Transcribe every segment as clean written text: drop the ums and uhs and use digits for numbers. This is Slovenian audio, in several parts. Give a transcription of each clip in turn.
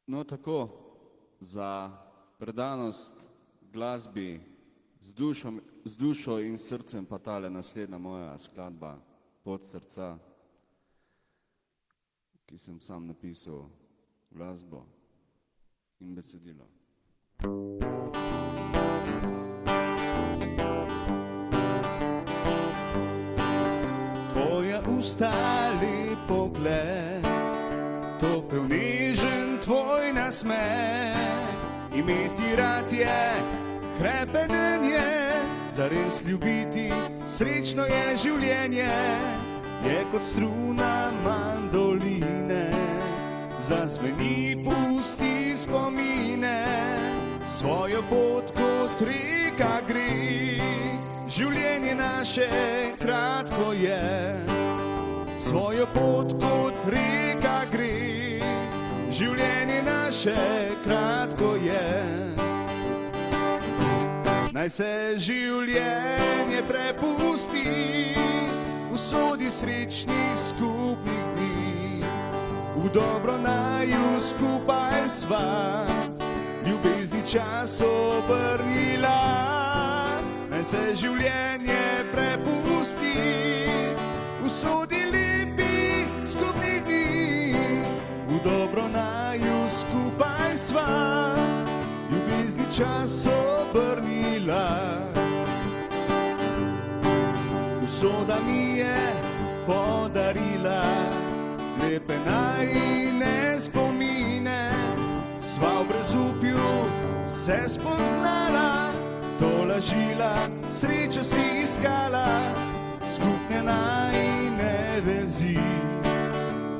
No, tako, za predanost glasbi z dušo in srcem pa tale naslednja moja skladba Pot srca, ki sem sam napisal glasbo in besedilo. Tvoja usta, lep pogled, topel nežen tvoj nasmeh, imeti rad je hrepenenje, zares ljubiti, srečno je življenje, je kot struna mandoline, zazveni, pusti spomine, svojo pot kot reka gre, življenje naše kratko je, svojo pot kot reka gre, življenje naše kratko je. Naj se življenje prepusti usodi srečnih skupnih dni, v dobro naju skupaj sva ljubezni čas obrnila. Naj se življenje prepusti usodi lepih skupnih dni, v dobro naju skupaj sva ljubezni čas obrnila. Usoda mi je podarila lepe najine spomine, sva v brezupju se spoznala, tolažila, srečo si iskala, skupne najine vezi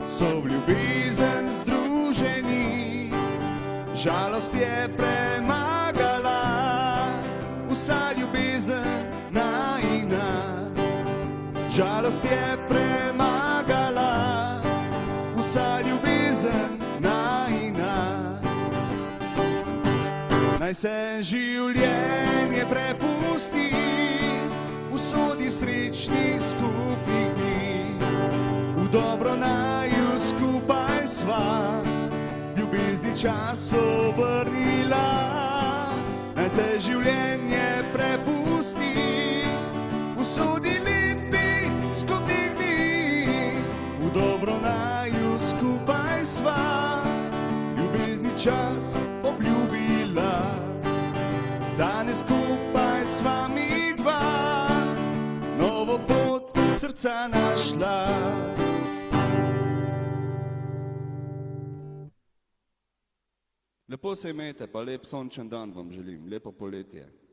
so v ljubezen združeni, žalost je premagala, vsa ljubezen najina. Žalost je premagala, vsa ljubezen najina. Naj se življenje prepusti usodi srečnih skupnih dni, v dobro naju skupaj sva ljubezni čas obrnila. Naj se življenje prepusti usodi lepih skupnih dni, v dobro naju skupaj sva ljubezni čas obljubila. Danes skupaj sva mi dva novo pot srca našla. Lepo se imejte, pa lep sončen dan vam želim, lepo poletje.